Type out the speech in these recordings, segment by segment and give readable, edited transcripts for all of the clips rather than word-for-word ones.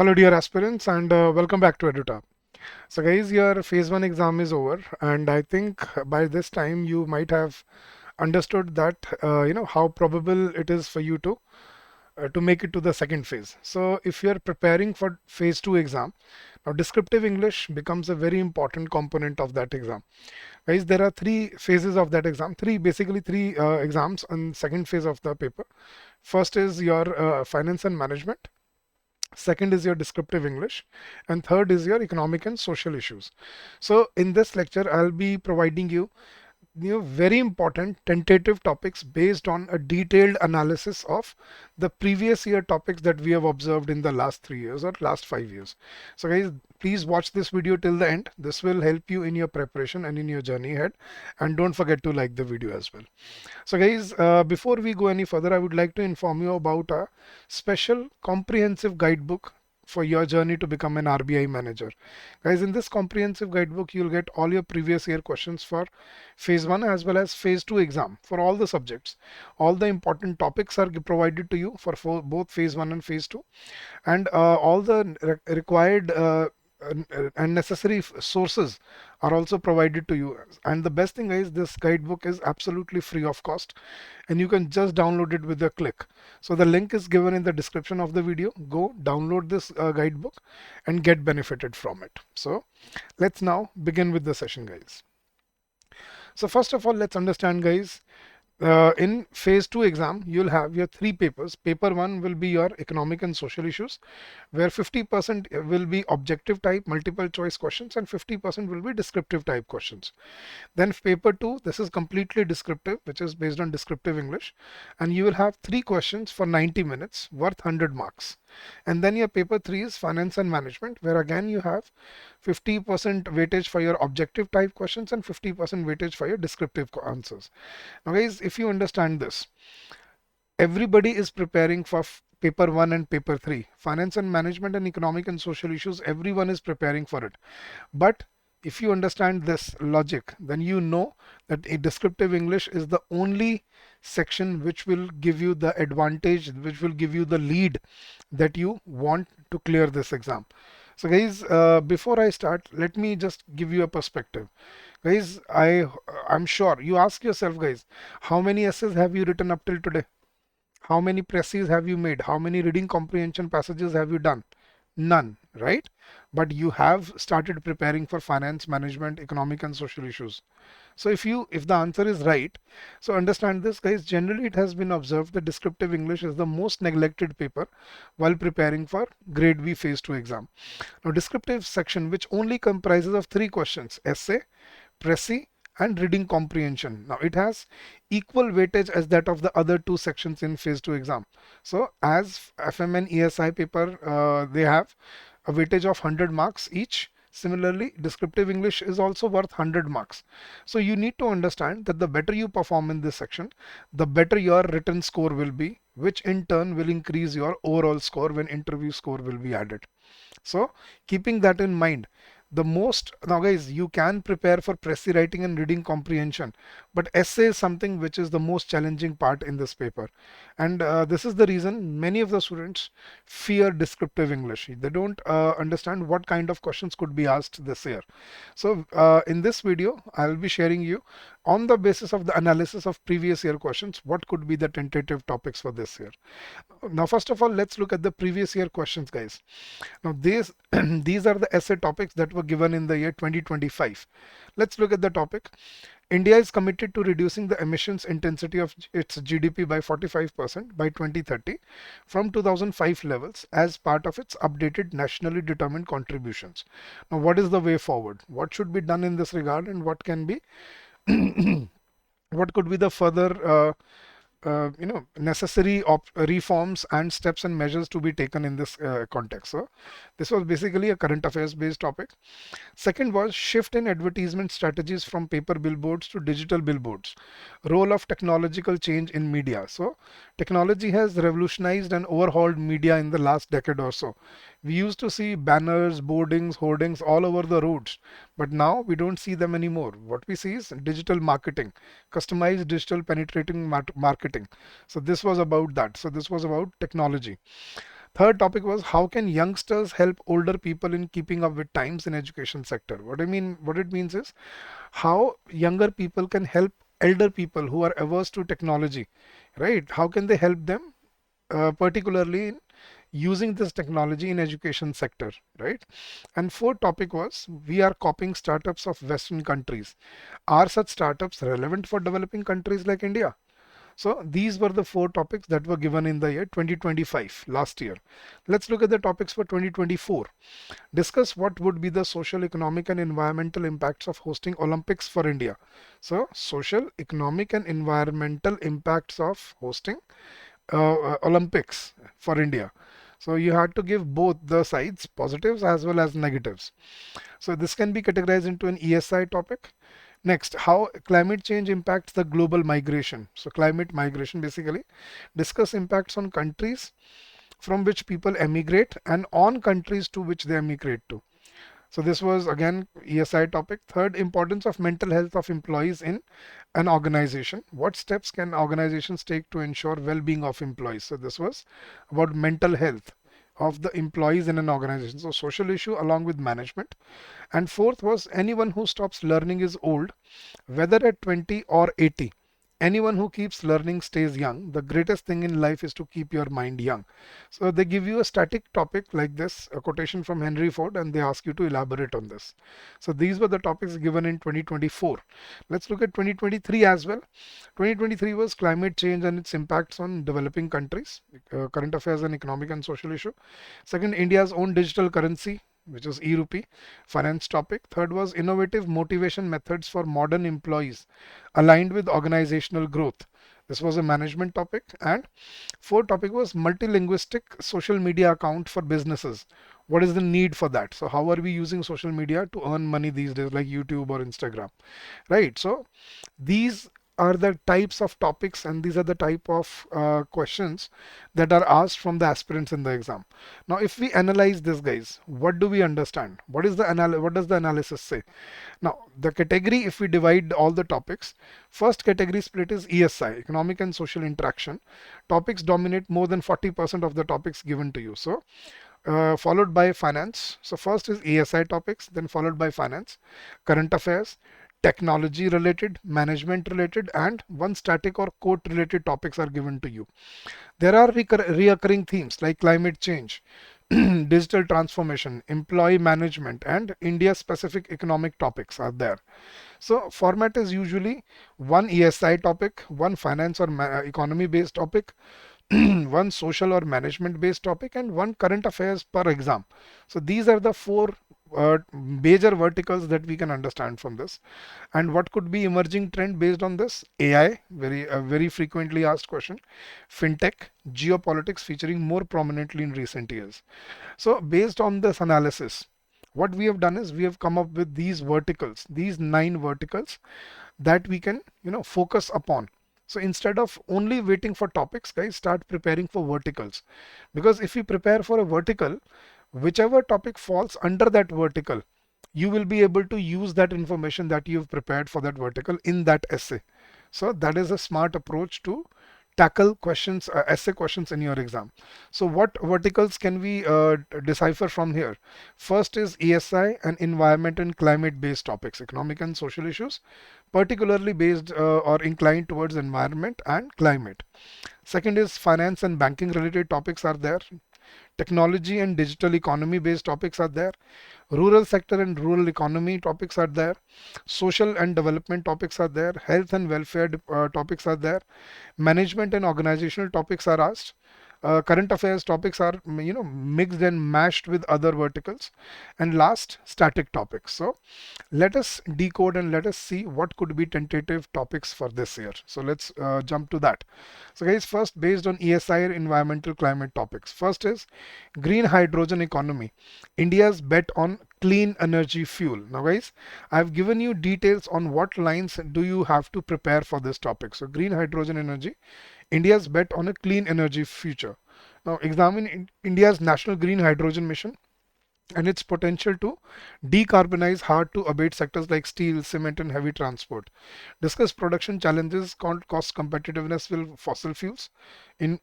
Hello dear aspirants and welcome back to EduTap. So guys, your phase 1 exam is over and I think by this time you might have understood that how probable it is for you to make it to the second phase. So if you are preparing for phase 2 exam, now descriptive English becomes a very important component of that exam. Guys, there are three phases of that exam, basically three exams on second phase of the paper. First is your finance and management. Second is your descriptive English, and third is your economic and social issues. So in this lecture, I'll be providing you very important tentative topics based on a detailed analysis of the previous year topics that we have observed in the last 3 years or last 5 years. So guys, please watch this video till the end. This will help you in your preparation and in your journey ahead. And don't forget to like the video as well. So guys, before we go any further, I would like to inform you about a special comprehensive guidebook for your journey to become an RBI manager. Guys, in this comprehensive guidebook, you'll get all your previous year questions for phase 1 as well as phase 2 exam for all the subjects. All the important topics are provided to you for both phase 1 and phase 2, and all the required and necessary sources are also provided to you. And the best thing is this guidebook is absolutely free of cost and you can just download it with a click. So the link is given in the description of the video. Go download this guidebook and get benefited from it. So let's now begin with the session, guys. So first of all, let's understand, guys, in phase 2 exam, you'll have your three papers. Paper 1 will be your economic and social issues, where 50% will be objective type multiple choice questions and 50% will be descriptive type questions. Then paper 2, this is completely descriptive, which is based on descriptive English, and you will have three questions for 90 minutes worth 100 marks. And then your paper 3 is finance and management, where again you have 50% weightage for your objective type questions and 50% weightage for your descriptive answers. Now guys, if you understand this, everybody is preparing for paper 1 and paper 3. Finance and management and economic and social issues, everyone is preparing for it. But if you understand this logic, then you know that a descriptive English is the only section which will give you the advantage, which will give you the lead that you want to clear this exam. So guys, before I start, let me just give you a perspective. Guys, I'm sure you ask yourself, guys, how many essays have you written up till today? How many presses have you made? How many reading comprehension passages have you done? None, right? But you have started preparing for finance, management, economic and social issues. So if the answer is right, so understand this, guys, generally it has been observed that descriptive English is the most neglected paper while preparing for grade B phase 2 exam. Now descriptive section, which only comprises of three questions: essay, Pressy, and reading comprehension. Now it has equal weightage as that of the other two sections in phase 2 exam. So as FM and ESI paper, they have a weightage of 100 marks each. Similarly, descriptive English is also worth 100 marks. So you need to understand that the better you perform in this section, the better your written score will be, which in turn will increase your overall score when interview score will be added. So keeping that in mind, now guys, you can prepare for Pressy writing and reading comprehension, but essay is something which is the most challenging part in this paper. And this is the reason many of the students fear descriptive English. They don't understand what kind of questions could be asked this year. So in this video, I'll be sharing you on the basis of the analysis of previous year questions, what could be the tentative topics for this year. Now, first of all, let's look at the previous year questions, guys. Now, these are the essay topics that were given in the year 2025. Let's look at the topic. India is committed to reducing the emissions intensity of its GDP by 45% by 2030 from 2005 levels as part of its updated nationally determined contributions. Now, what is the way forward? What should be done in this regard, and what can be what could be the further necessary reforms and steps and measures to be taken in this context. So this was basically a current affairs based topic. Second was shift in advertisement strategies from paper billboards to digital billboards. Role of technological change in media. So technology has revolutionized and overhauled media in the last decade or so. We used to see banners, boardings, hoardings all over the roads, but now we don't see them anymore. What we see is digital marketing, customized digital penetrating marketing. So this was about that. So this was about technology. Third topic was how can youngsters help older people in keeping up with times in education sector. What it means is how younger people can help elder people who are averse to technology, right? How can they help them, particularly in using this technology in education sector, right? And fourth topic was we are copying startups of Western countries. Are such startups relevant for developing countries like India? So these were the four topics that were given in the year 2025, last year. Let's look at the topics for 2024. Discuss what would be the social, economic, and environmental impacts of hosting Olympics for India. So, social, economic, and environmental impacts of hosting Olympics for India. So, you had to give both the sides, positives as well as negatives. So, this can be categorized into an ESI topic. Next, how climate change impacts the global migration. So, climate migration basically discuss impacts on countries from which people emigrate and on countries to which they emigrate to. So this was again ESI topic. Third, importance of mental health of employees in an organization. What steps can organizations take to ensure well-being of employees? So this was about mental health of the employees in an organization. So social issue along with management. And fourth was anyone who stops learning is old, whether at 20 or 80. Anyone who keeps learning stays young. The greatest thing in life is to keep your mind young. So they give you a static topic like this, a quotation from Henry Ford, and they ask you to elaborate on this. So these were the topics given in 2024. Let's look at 2023 as well. 2023 was climate change and its impacts on developing countries, current affairs and economic and social issue. Second, India's own digital currency, which is e-rupee, finance topic. Third was innovative motivation methods for modern employees aligned with organizational growth. This was a management topic. And fourth topic was multilinguistic social media account for businesses. What is the need for that? So how are we using social media to earn money these days, like YouTube or Instagram, right? So these are the types of topics and these are the type of questions that are asked from the aspirants in the exam. Now, if we analyze this, guys, what do we understand? What does the analysis say? Now, the category, if we divide all the topics, first category split is ESI, economic and social interaction. Topics dominate more than 40% of the topics given to you. So, followed by finance. So first is ESI topics, then followed by finance, current affairs, technology related, management related, and one static or quote related topics are given to you. There are reoccurring themes like climate change, digital transformation, employee management, and India specific economic topics are there. So format is usually one ESI topic, one finance or economy based topic, one social or management based topic, and one current affairs per exam. So these are the four major verticals that we can understand from this. And what could be emerging trend based on this? AI, very frequently asked question. Fintech, geopolitics featuring more prominently in recent years. So based on this analysis, what we have done is we have come up with these verticals, these 9 verticals that we can, focus upon. So instead of only waiting for topics, guys, start preparing for verticals. Because if you prepare for a vertical, whichever topic falls under that vertical, you will be able to use that information that you've prepared for that vertical in that essay. So that is a smart approach to tackle questions, essay questions in your exam. So what verticals can we decipher from here? First is ESI and environment and climate based topics, economic and social issues, particularly based or inclined towards environment and climate. Second is finance and banking related topics are there. Technology and digital economy based topics are there. Rural sector and rural economy topics are there. Social and development topics are there. Health and welfare topics are there. Management and organizational topics are asked. Current affairs topics are mixed and mashed with other verticals. And last, static topics. So let us decode and let us see what could be tentative topics for this year. So let's jump to that. So guys, first based on ESI or environmental climate topics. First is green hydrogen economy, India's bet on clean energy fuel. Now guys, I've given you details on what lines do you have to prepare for this topic. So green hydrogen energy, India's bet on a clean energy future. Now examine India's national green hydrogen mission and its potential to decarbonize hard to abate sectors like steel, cement, and heavy transport. Discuss production challenges, cost competitiveness with fossil fuels in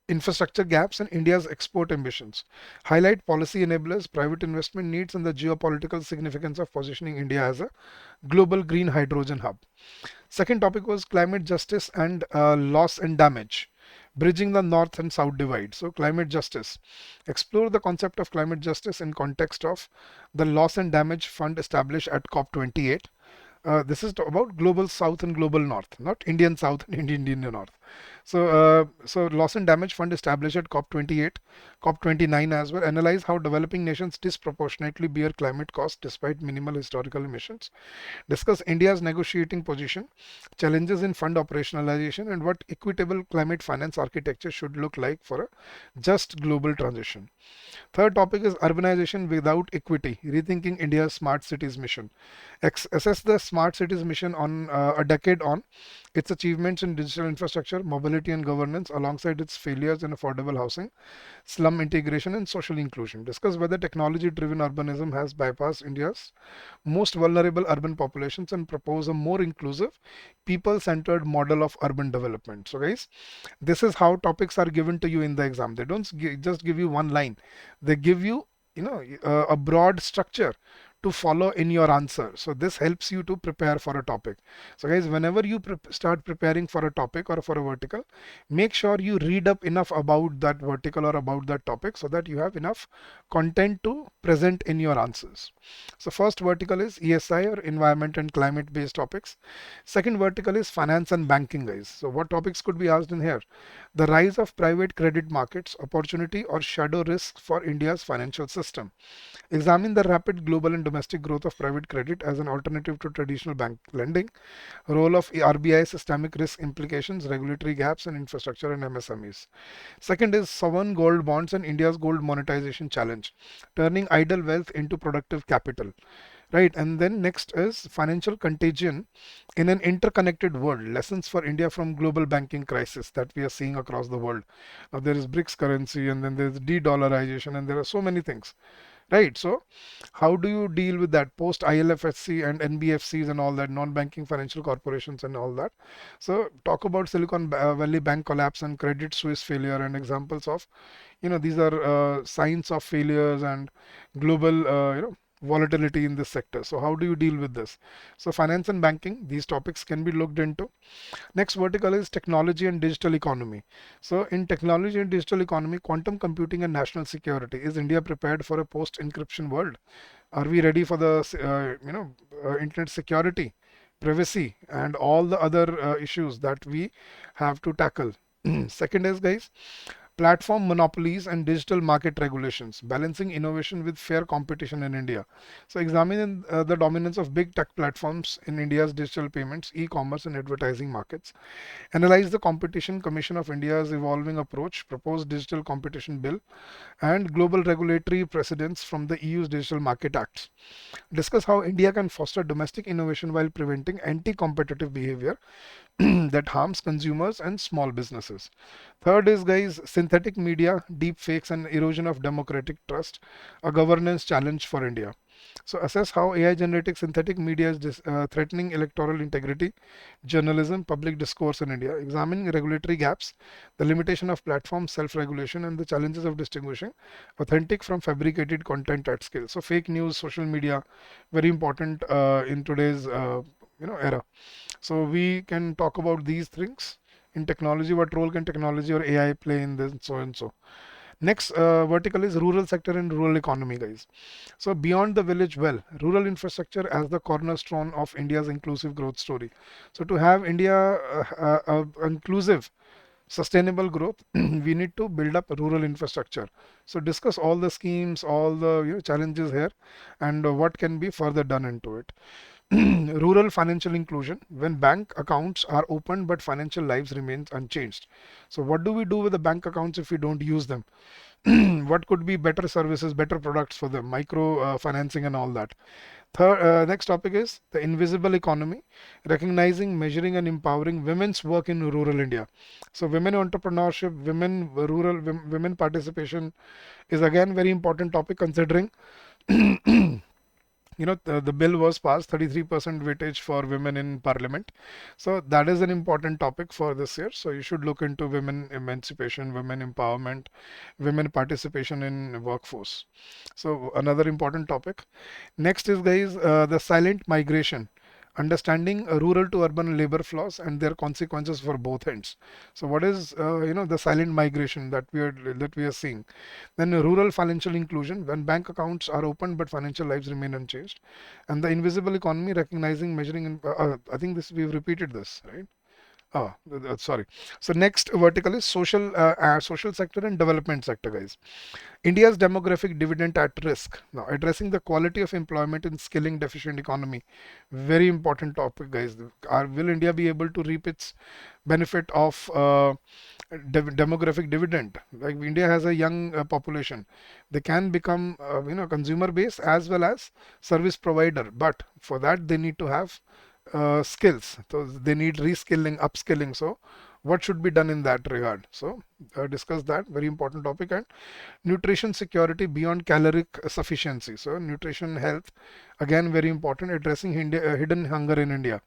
infrastructure gaps and India's export ambitions. Highlight policy enablers, private investment needs, and the geopolitical significance of positioning India as a global green hydrogen hub. Second topic was climate justice and loss and damage, bridging the north and south divide. So climate justice. Explore the concept of climate justice in context of the loss and damage fund established at COP28. This is about global south and global north, not Indian south and Indian north. So loss and damage fund established at COP28, COP29 as well. Analyze how developing nations disproportionately bear climate costs despite minimal historical emissions. Discuss India's negotiating position, challenges in fund operationalization, and what equitable climate finance architecture should look like for a just global transition. Third topic is urbanization without equity, rethinking India's smart cities mission. Assess the smart cities mission on a decade on its achievements in digital infrastructure, mobility and governance alongside its failures in affordable housing, slum integration and social inclusion. Discuss whether technology driven urbanism has bypassed India's most vulnerable urban populations and propose a more inclusive, people centered model of urban development. So, guys, this is how topics are given to you in the exam. They don't just give you one line, they give you, a broad structure to follow in your answer. So this helps you to prepare for a topic. So guys, whenever you start preparing for a topic or for a vertical, make sure you read up enough about that vertical or about that topic so that you have enough content to present in your answers. So first vertical is ESI or environment and climate based topics. Second vertical is finance and banking, guys. So what topics could be asked in here? The rise of private credit markets, opportunity or shadow risk for India's financial system. Examine the rapid global and domestic growth of private credit as an alternative to traditional bank lending, role of RBI systemic risk implications, regulatory gaps in infrastructure and MSMEs. Second is sovereign gold bonds and India's gold monetization challenge, turning idle wealth into productive capital. Right, and then next is financial contagion in an interconnected world. Lessons for India from global banking crisis that we are seeing across the world. Now there is BRICS currency, and then there's de-dollarization, and there are so many things. Right, so how do you deal with that post ILFSC and NBFCs and all that, non-banking financial corporations and all that? So talk about Silicon Valley Bank collapse and Credit Suisse failure and examples of, these are signs of failures and global, volatility in this sector. So how do you deal with this? So finance and banking, these topics can be looked into. Next vertical is technology and digital economy. So in technology and digital economy, quantum computing and national security. Is India prepared for a post-encryption world? Are we ready for the internet security, privacy, and all the other issues that we have to tackle? Second is, guys, platform monopolies and digital market regulations, balancing innovation with fair competition in India. So examine the dominance of big tech platforms in India's digital payments, e-commerce and advertising markets. Analyze the Competition Commission of India's evolving approach, proposed digital competition bill, and global regulatory precedents from the EU's Digital Market Acts. Discuss how India can foster domestic innovation while preventing anti-competitive behavior that harms consumers and small businesses. Third is, guys, synthetic media, deep fakes, and erosion of democratic trust, a governance challenge for India. So assess how AI generated synthetic media is threatening electoral integrity, journalism, public discourse in India. Examining regulatory gaps, the limitation of platform self-regulation, and the challenges of distinguishing authentic from fabricated content at scale. So fake news, social media, very important in today's era. So we can talk about these things in technology. What role can technology or AI play in this, so and so. Next vertical is rural sector and rural economy, guys. So beyond the village well, rural infrastructure as the cornerstone of India's inclusive growth story. So to have India inclusive, sustainable growth, we need to build up rural infrastructure. So discuss all the schemes, all the challenges here, and what can be further done into it. Rural financial inclusion when bank accounts are opened but financial lives remains unchanged. So what do we do with the bank accounts if we don't use them? What could be better services, better products for them, micro financing and all that. Third, next topic is the invisible economy, recognizing, measuring, and empowering women's work in rural India. So women entrepreneurship, women rural, women participation is again very important topic considering the bill was passed, 33% weightage for women in parliament. So that is an important topic for this year. So you should look into women emancipation, women empowerment, women participation in workforce. So another important topic. Next is, guys, the silent migration. Understanding rural to urban labor flows and their consequences for both ends. So what is the silent migration that we are seeing? Then rural financial inclusion, when bank accounts are opened but financial lives remain unchanged. And the invisible economy, recognizing, measuring, I think this we've repeated this, right? Sorry. So next vertical is social sector and development sector, guys. India's demographic dividend at risk. Now, addressing the quality of employment in skilling deficient economy. Very important topic, guys. Will India be able to reap its benefit of demographic dividend? Like India has a young population. They can become, consumer base as well as service provider. But for that, they need to have skills. So they need reskilling, upskilling. So what should be done in that regard? So discuss that, very important topic. And nutrition security beyond caloric sufficiency. So nutrition health, again very important, addressing hidden hunger in India.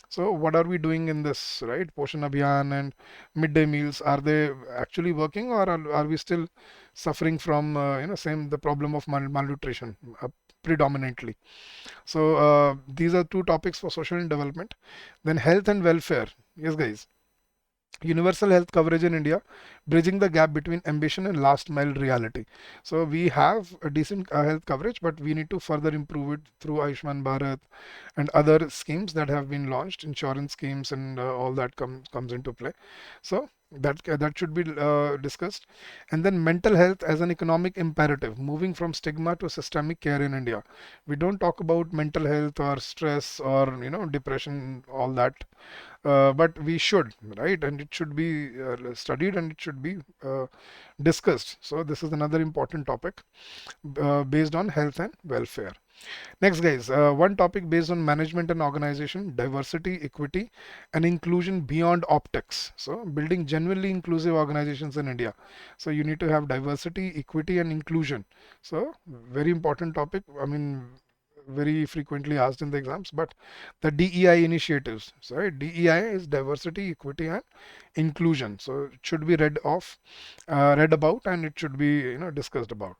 So what are we doing in this, right? Poshan Abhiyan and midday meals, are they actually working, or are we still suffering from same the problem of malnutrition predominantly? So these are two topics for social and development. Then health and welfare. Yes, guys. Universal health coverage in India, bridging the gap between ambition and last mile reality. So we have a decent health coverage, but we need to further improve it through Ayushman Bharat and other schemes that have been launched, insurance schemes and all that comes into play. So that should be discussed. And then mental health as an economic imperative, moving from stigma to systemic care in India. We don't talk about mental health or stress or depression, all that, but we should, right? And it should be studied and it should be discussed. So this is another important topic based on health and welfare. Next, guys, one topic based on management and organization, diversity, equity, and inclusion beyond optics. So building genuinely inclusive organizations in India. So you need to have diversity, equity, and inclusion. So very important topic. I mean, very frequently asked in the exams, but the DEI initiatives. So right, DEI is diversity, equity, and inclusion. So it should be read about, and it should be discussed about.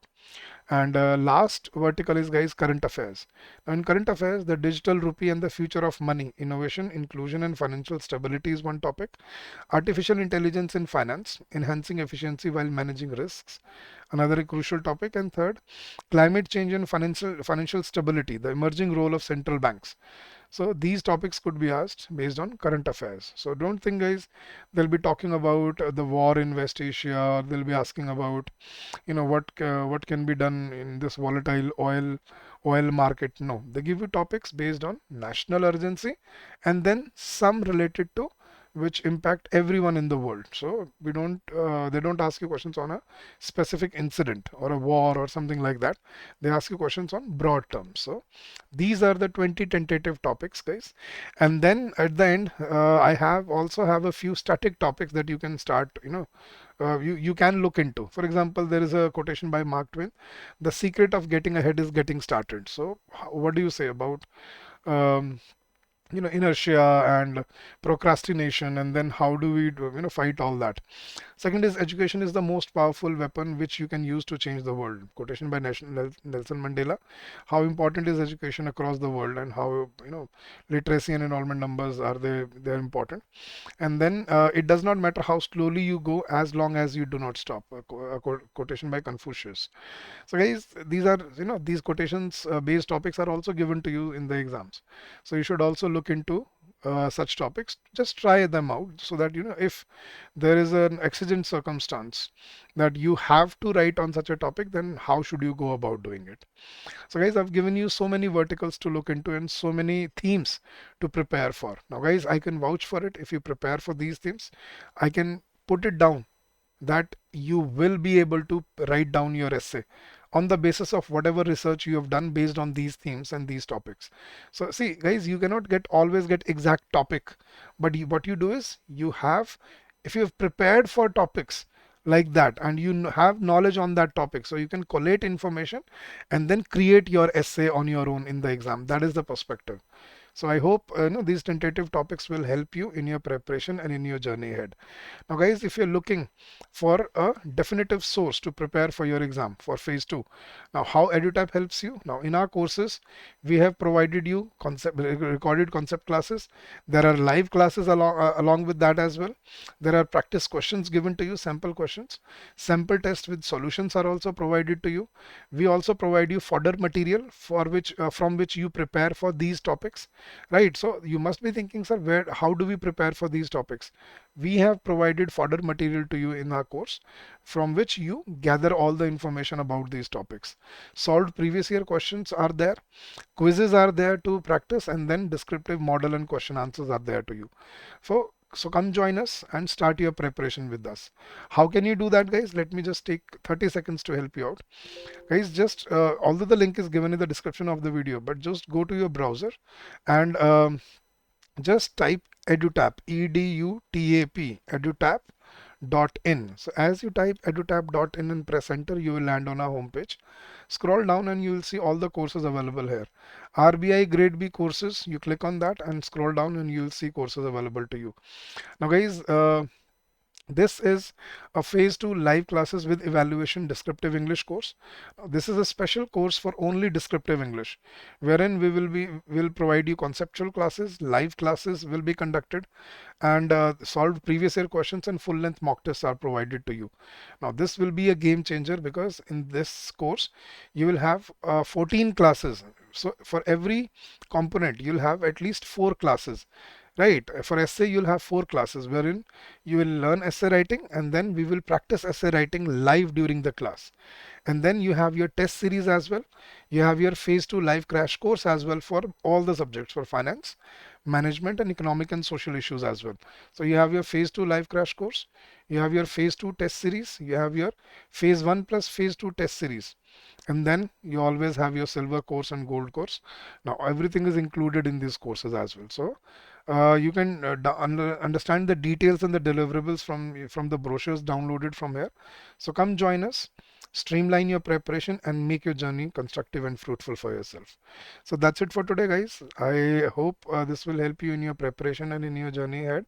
And last vertical is, guys, current affairs. Now in current affairs, the digital rupee and the future of money, innovation, inclusion, and financial stability is one topic. Artificial intelligence in finance, enhancing efficiency while managing risks, another crucial topic. And third, climate change and financial stability, the emerging role of central banks. So these topics could be asked based on current affairs. So don't think, guys, they'll be talking about the war in West Asia, or they'll be asking about what can be done in this volatile oil market. No, they give you topics based on national urgency, and then some related to which impact everyone in the world. So they don't ask you questions on a specific incident or a war or something like that. They ask you questions on broad terms. So these are the 20 tentative topics, guys. And then at the end, I have a few static topics that you can start, you can look into. For example, there is a quotation by Mark Twain: "The secret of getting ahead is getting started." So what do you say about um, inertia and procrastination, and then how do we fight all that? Second is, education is the most powerful weapon which you can use to change the world. Quotation by Nelson Mandela. How important is education across the world, and how literacy and enrollment numbers they're important. And then it does not matter how slowly you go as long as you do not stop. A quotation by Confucius. So guys, these are these quotations based topics are also given to you in the exams. So you should also look into such topics. Just try them out so that if there is an exigent circumstance that you have to write on such a topic, then how should you go about doing it? So guys, I've given you so many verticals to look into and so many themes to prepare for. Now guys, I can vouch for it. If you prepare for these themes, I can put it down that you will be able to write down your essay on the basis of whatever research you have done based on these themes and these topics. So see, guys, you cannot always get exact topic, but what you do is if you have prepared for topics, like that, and you have knowledge on that topic, so you can collate information and then create your essay on your own in the exam. That is the perspective. So I hope these tentative topics will help you in your preparation and in your journey ahead. Now, guys, if you're looking for a definitive source to prepare for your exam for phase 2, now how EduTap helps you? Now, in our courses, we have provided you recorded concept classes. There are live classes along with that as well. There are practice questions given to you, sample questions. Sample tests with solutions are also provided to you. We also provide you fodder material for which from which you prepare for these topics, right? So you must be thinking, sir, how do we prepare for these topics? We have provided fodder material to you in our course from which you gather all the information about these topics. Solved previous year questions are there, quizzes are there to practice, and then descriptive model and question answers are there to you. So come join us and start your preparation with us. How can you do that, guys? Let me just take 30 seconds to help you out. Guys, just although the link is given in the description of the video, but just go to your browser and just type edutap, edutap, edutap.in. So as you type edutap.in and press enter, you will land on our homepage. Scroll down and you will see all the courses available here. RBI Grade B courses, you click on that and scroll down and you will see courses available to you. Now, guys, this is a phase 2 live classes with evaluation descriptive English course. This is a special course for only descriptive English, wherein will provide you conceptual classes, live classes will be conducted, and solved previous year questions and full length mock tests are provided to you. Now this will be a game changer because in this course you will have 14 classes. So for every component you'll have at least 4 classes. Right, for essay you'll have 4 classes wherein you will learn essay writing and then we will practice essay writing live during the class. And then you have your test series as well. You have your phase 2 live crash course as well for all the subjects for finance, management and economic and social issues as well. So you have your phase 2 live crash course, you have your phase 2 test series, you have your phase 1 plus phase 2 test series, and then you always have your silver course and gold course. Now everything is included in these courses as well. So you can understand the details and the deliverables from the brochures downloaded from here. So come join us, streamline your preparation and make your journey constructive and fruitful for yourself. So that's it for today, guys. I hope this will help you in your preparation and in your journey ahead.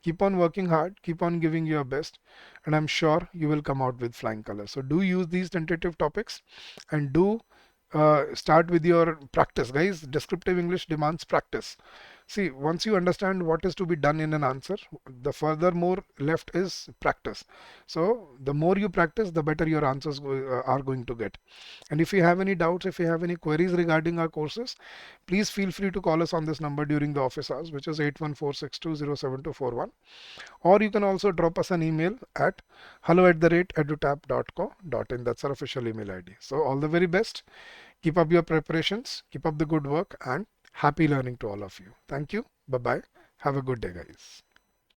Keep on working hard, keep on giving your best, and I'm sure you will come out with flying colors. So do use these tentative topics and do start with your practice, guys. Descriptive English demands practice. See, once you understand what is to be done in an answer, the furthermore left is practice. So the more you practice, the better your answers are going to get. And if you have any doubts, if you have any queries regarding our courses, please feel free to call us on this number during the office hours, which is 81462072241. Or you can also drop us an email at hello@edutap.co.in. That's our official email ID. So all the very best. Keep up your preparations, keep up the good work, and happy learning to all of you. Thank you. Bye bye. Have a good day, guys.